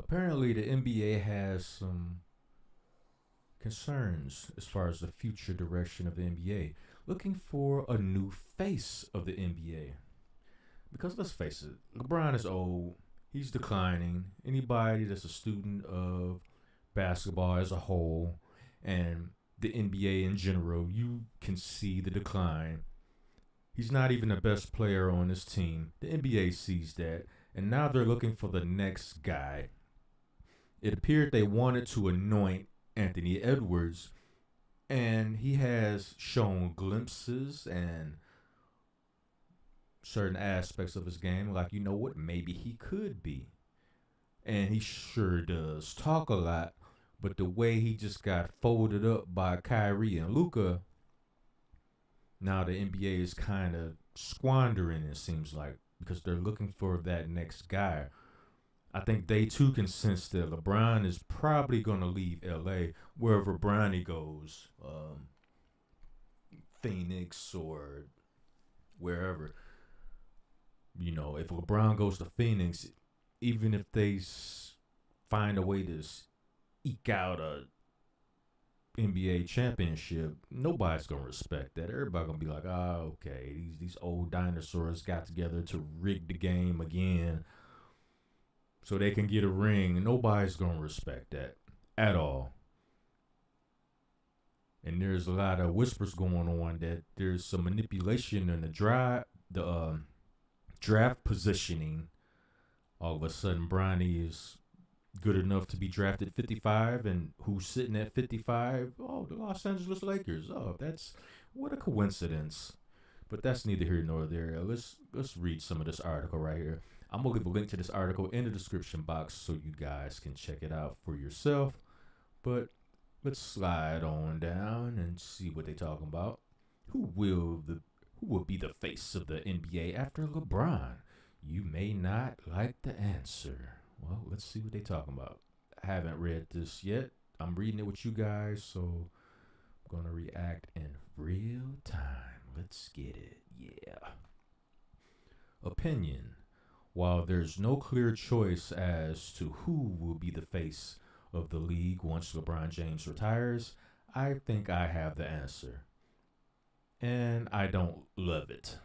Apparently, the NBA has some concerns as far as the future direction of the NBA, looking for a new face of the NBA. Because let's face it, LeBron is old, he's declining. Anybody that's a student of basketball as a whole and the NBA in general, you can see the decline. He's not even the best player on his team. The NBA sees that, and now they're looking for the next guy. It appeared they wanted to anoint Anthony Edwards, and he has shown glimpses and certain aspects of his game, like, you know what, maybe he could be. And he sure does talk a lot, but the way he just got folded up by Kyrie and Luca, now the NBA is kind of squandering, it seems like, because they're looking for that next guy. I think they too can sense that LeBron is probably going to leave LA wherever Bronny goes, Phoenix or wherever. You know, if LeBron goes to Phoenix, even if they find a way to eke out a NBA championship, nobody's gonna respect that. Everybody gonna be like, "Oh, okay, these old dinosaurs got together to rig the game again, so they can get a ring." And nobody's gonna respect that at all. And there's a lot of whispers going on that there's some manipulation in the draft positioning. All of a sudden, Bronny is good enough to be drafted 55, and who's sitting at 55? Oh, the Los Angeles Lakers. Oh, that's what a coincidence. But that's neither here nor there. Let's read some of this article right here. I'm gonna leave a link to this article in the description box so you guys can check it out for yourself. But let's slide on down and see what they're talking about. Who will be the face of the NBA after LeBron? You may not like the answer. Well, let's see what they're talking about. I haven't read this yet. I'm reading it with you guys, so I'm going to react in real time. Let's get it. Yeah. Opinion. While there's no clear choice as to who will be the face of the league once LeBron James retires, I think I have the answer. And I don't love it.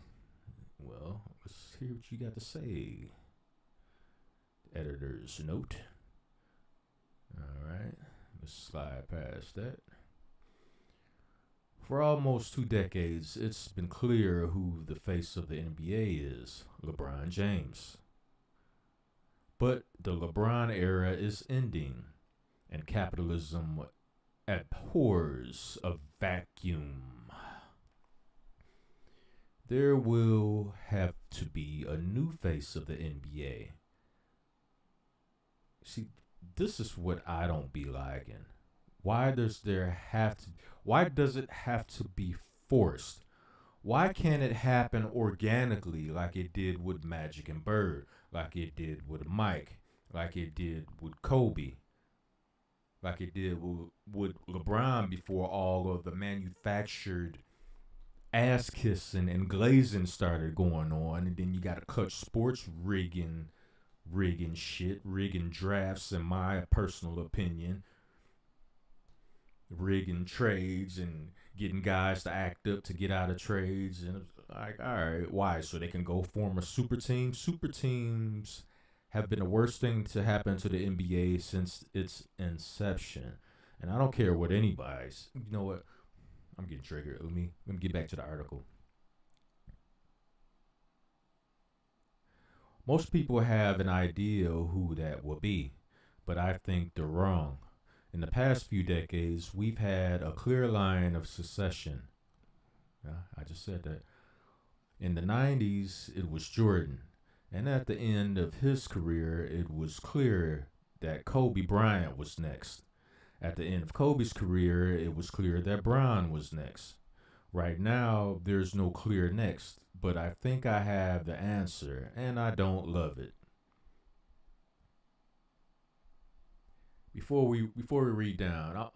Well, let's hear what you got to say. Editor's note. All right, let's slide past that. For almost 2 decades, it's been clear who the face of the NBA is: LeBron James. But the LeBron era is ending, and capitalism abhors a vacuum. There will have to be a new face of the NBA. See, this is what I don't be liking. Why does it have to be forced? Why can't it happen organically like it did with Magic and Bird, like it did with Mike, like it did with Kobe, like it did with LeBron before all of the manufactured ass kissing and glazing started going on, and then you got to clutch sports rigging shit, rigging drafts, in my personal opinion, rigging trades and getting guys to act up to get out of trades. And it's like, all right, why? So they can go form a super team. Super teams have been the worst thing to happen to the NBA since its inception. And I don't care what anybody's. You know what? I'm getting triggered. Let me get back to the article. Most people have an idea who that will be, but I think they're wrong. In the past few decades, we've had a clear line of succession. Yeah, I just said that. In the 90s, it was Jordan. And at the end of his career, it was clear that Kobe Bryant was next. At the end of Kobe's career, it was clear that Bron was next. Right now, there's no clear next, but I think I have the answer, and I don't love it. Before we read down,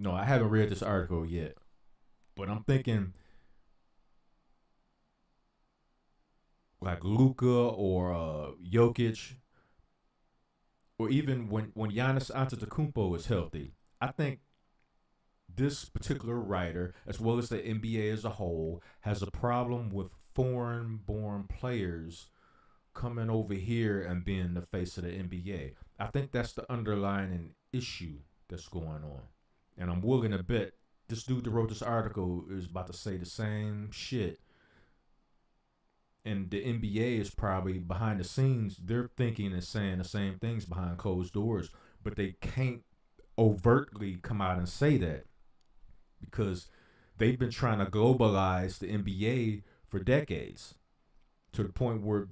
I haven't read this article yet, but I'm thinking like Luka or Jokic. or even when Giannis Antetokounmpo is healthy, I think this particular writer, as well as the NBA as a whole, has a problem with foreign-born players coming over here and being the face of the NBA. I think that's the underlying issue that's going on. And I'm willing to bet this dude that wrote this article is about to say the same shit. And the NBA is probably behind the scenes, they're thinking and saying the same things behind closed doors, but they can't overtly come out and say that because they've been trying to globalize the NBA for decades to the point where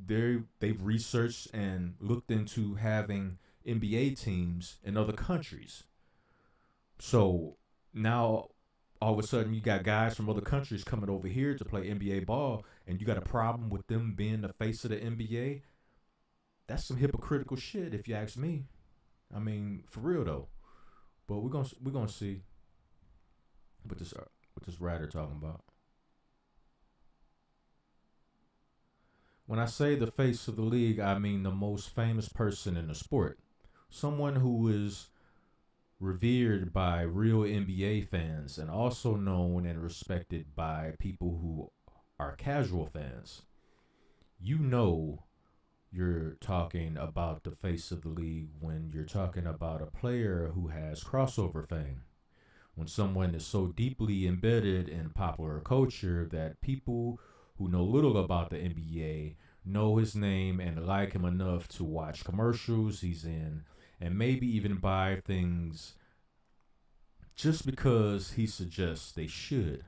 they've researched and looked into having NBA teams in other countries. So now all of a sudden you got guys from other countries coming over here to play NBA ball, and you got a problem with them being the face of the NBA. That's some hypocritical shit, if you ask me. I mean, for real though. But we're gonna see what this writer talking about. When I say the face of the league, I mean the most famous person in the sport. Someone who is revered by real NBA fans and also known and respected by people who are casual fans. You know you're talking about the face of the league when you're talking about a player who has crossover fame. When someone is so deeply embedded in popular culture that people who know little about the NBA know his name and like him enough to watch commercials he's in and maybe even buy things just because he suggests they should.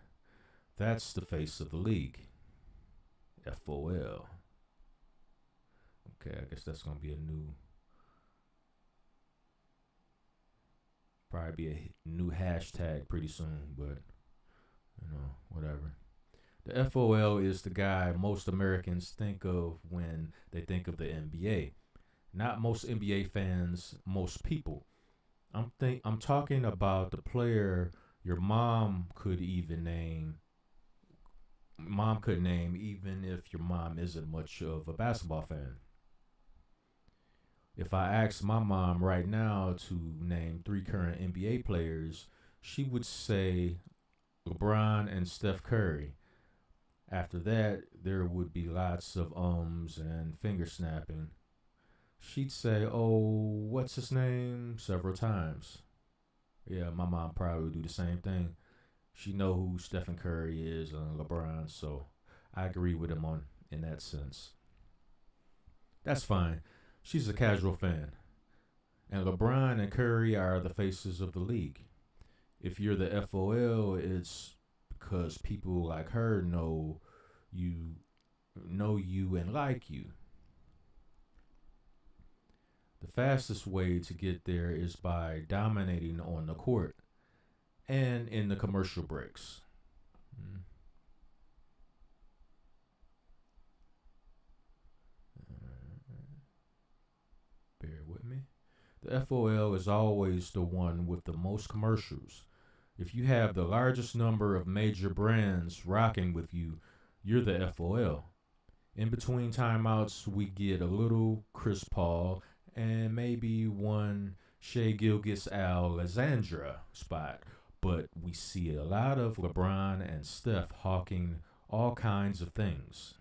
That's the face of the league. FOL. Okay, I guess that's going to be probably be a new hashtag pretty soon, but whatever. The FOL is the guy most Americans think of when they think of the NBA. Not most NBA fans, most people. I'm talking about the player your mom could even name. Mom could name even if your mom isn't much of a basketball fan. If I asked my mom right now to name 3 current NBA players, she would say LeBron and Steph Curry. After that, there would be lots of ums and finger snapping. She'd say, "Oh, what's his name?" several times. Yeah, my mom probably would do the same thing. She know who Stephen Curry is and LeBron, so I agree with him on in that sense. That's fine. She's a casual fan. And LeBron and Curry are the faces of the league. If you're the FOL, it's because people like her you and like you. The fastest way to get there is by dominating on the court and in the commercial breaks. Mm. Bear with me. The FOL is always the one with the most commercials. If you have the largest number of major brands rocking with you, you're the FOL. In between timeouts, we get a little Chris Paul and maybe one Shea Gilgis Alexandra spot, but we see a lot of LeBron and Steph hawking all kinds of things.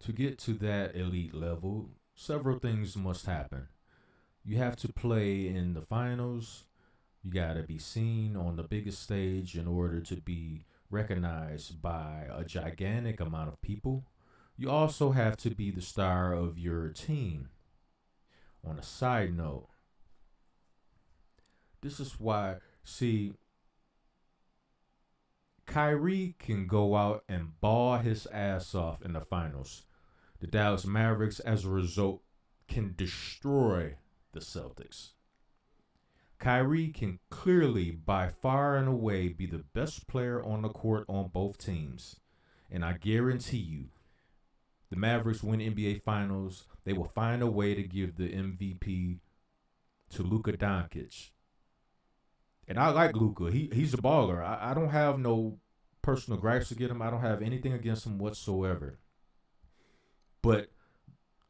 To get to that elite level, several things must happen. You have to play in the finals. You got to be seen on the biggest stage in order to be recognized by a gigantic amount of people. You also have to be the star of your team. On a side note, this is why, see, Kyrie can go out and ball his ass off in the finals. The Dallas Mavericks, as a result, can destroy the Celtics. Kyrie can clearly, by far and away, be the best player on the court on both teams. And I guarantee you, the Mavericks win NBA Finals, they will find a way to give the MVP to Luka Doncic. And I like Luka. He's a baller. I don't have no personal gripes against him. I don't have anything against him whatsoever. But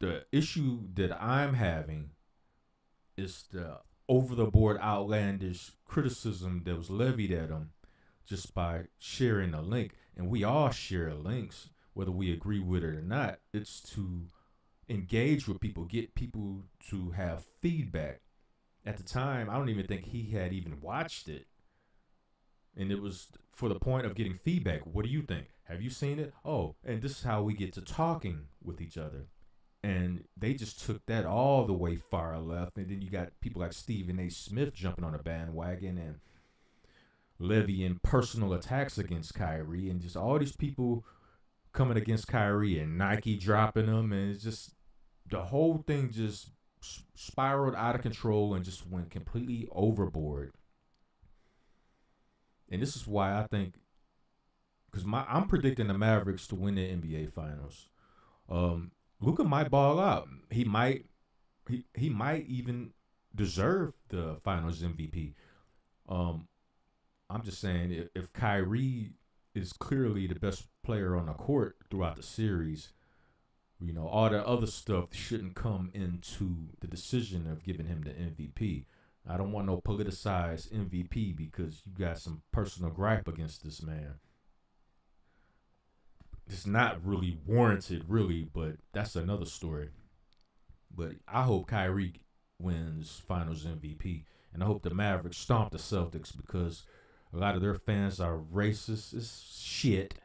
the issue that I'm having is the over the board outlandish criticism that was levied at him just by sharing a link. And we all share links, whether we agree with it or not. It's to engage with people, get people to have feedback. At the time, I don't even think he had even watched it. And it was for the point of getting feedback. What do you think? Have you seen it? Oh, and this is how we get to talking with each other. And they just took that all the way far left. And then you got people like Stephen A. Smith jumping on a bandwagon and levying personal attacks against Kyrie. And just all these people coming against Kyrie and Nike dropping them. And it's just the whole thing just spiraled out of control and just went completely overboard. And this is why I think, because I'm predicting the Mavericks to win the NBA Finals. Luka might ball out. He might even deserve the Finals MVP. I'm just saying, if Kyrie is clearly the best player on the court throughout the series, all that other stuff shouldn't come into the decision of giving him the MVP. I don't want no politicized MVP because you got some personal gripe against this man. It's not really warranted, really, but that's another story. But I hope Kyrie wins Finals MVP, and I hope the Mavericks stomp the Celtics because a lot of their fans are racist as shit.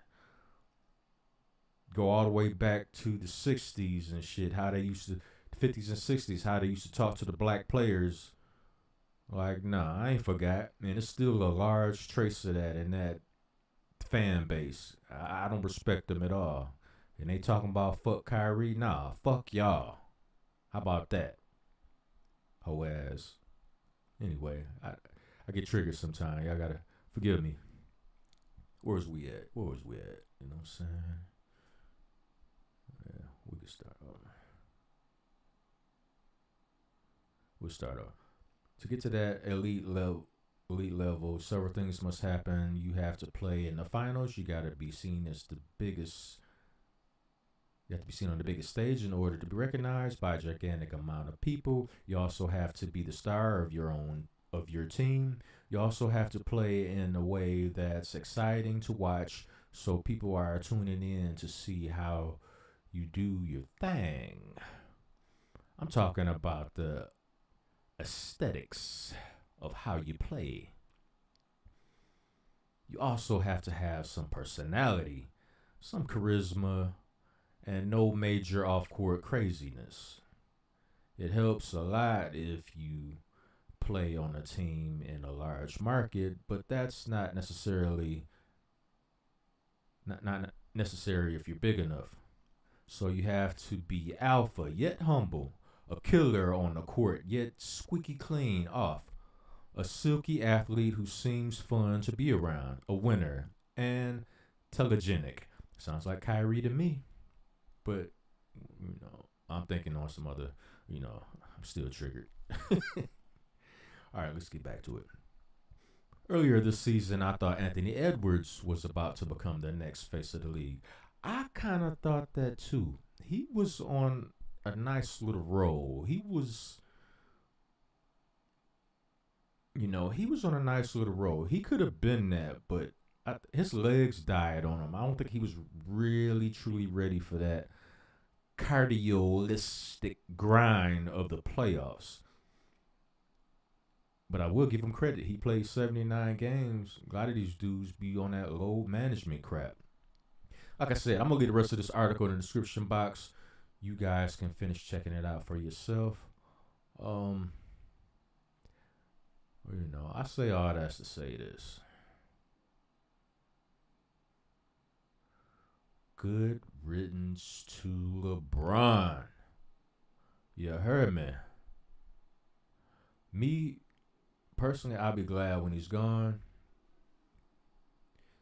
Go all the way back to the 60s and shit, how they used to, 50s and 60s, how they used to talk to the black players. Like, nah, I ain't forgot. Man, it's still a large trace of that in that fan base. I don't respect them at all. And they talking about fuck Kyrie. Nah, fuck y'all. How about that? Hoe ass. Anyway, I get triggered sometimes. Y'all gotta forgive me. Where was we at? You know what I'm saying? Yeah, we can start off. We'll start off. To get to that elite level, several things must happen. You have to play in the finals. You got to be seen as the biggest. You have to be seen on the biggest stage in order to be recognized by a gigantic amount of people. You also have to be the star of your team. You also have to play in a way that's exciting to watch, so people are tuning in to see how you do your thing. I'm talking about the aesthetics of how you play. You also have to have some personality, some charisma, and no major off-court craziness. It helps a lot if you play on a team in a large market, but that's not necessary if you're big enough. So you have to be alpha yet humble, a killer on the court, yet squeaky clean off. A silky athlete who seems fun to be around. A winner. And telegenic. Sounds like Kyrie to me. But, I'm thinking on some other, I'm still triggered. All right, let's get back to it. Earlier this season, I thought Anthony Edwards was about to become the next face of the league. I kind of thought that too. He was on a nice little roll. He was on a nice little roll. He could have been that, but his legs died on him. I don't think he was really, truly ready for that cardialistic grind of the playoffs. But I will give him credit. He played 79 games. A lot of these dudes be on that low management crap. Like I said, I'm going to leave the rest of this article in the description box. You guys can finish checking it out for yourself. I say all that's to say this. Good riddance to LeBron. You heard me. Me, personally, I'll be glad when he's gone.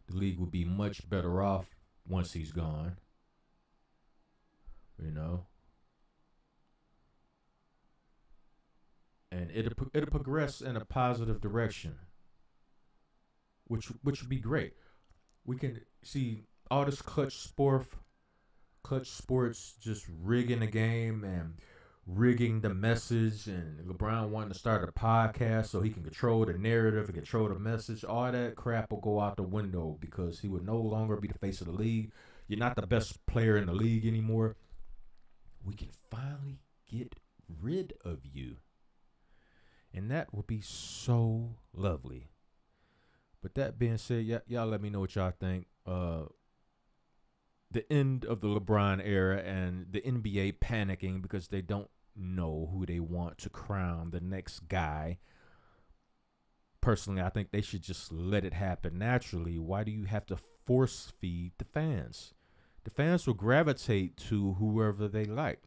The league will be much better off once he's gone. And it'll progress in a positive direction, which would be great. We can see all this clutch Clutch Sports just rigging the game and rigging the message, and LeBron wanting to start a podcast so he can control the narrative and control the message. All that crap will go out the window because he would no longer be the face of the league. You're not the best player in the league anymore. We can finally get rid of you. And that would be so lovely. But that being said, y'all let me know what y'all think. The end of the LeBron era and the NBA panicking because they don't know who they want to crown the next guy. Personally, I think they should just let it happen naturally. Why do you have to force feed the fans? The fans will gravitate to whoever they like.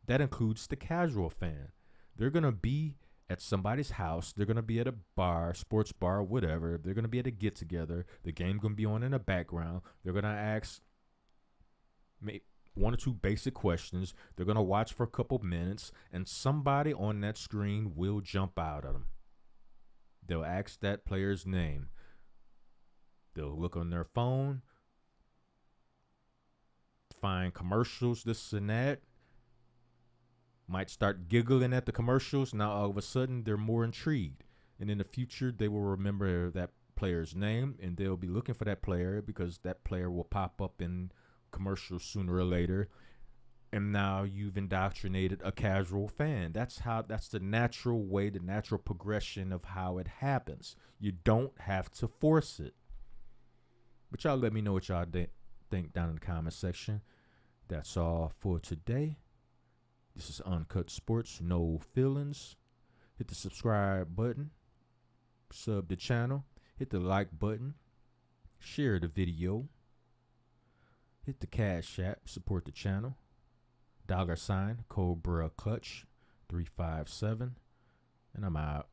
That includes the casual fan. They're going to be at somebody's house. They're going to be at a bar, sports bar, whatever. They're going to be at a get-together. The game going to be on in the background. They're going to ask one or two basic questions. They're going to watch for a couple minutes, and somebody on that screen will jump out at them. They'll ask that player's name. They'll look on their phone, find commercials, this and that. Might start giggling at the commercials. Now all of a sudden they're more intrigued. And in the future they will remember that player's name, and they'll be looking for that player because that player will pop up in commercials sooner or later. And now you've indoctrinated a casual fan. That's the natural way, the natural progression of how it happens. You don't have to force it. But y'all let me know what y'all think down in the comment section. That's all for today. This is Uncut Sports, no feelings. Hit the subscribe button, sub the channel, hit the like button, share the video, hit the Cash App, support the channel. $Cobra Clutch 357, and I'm out.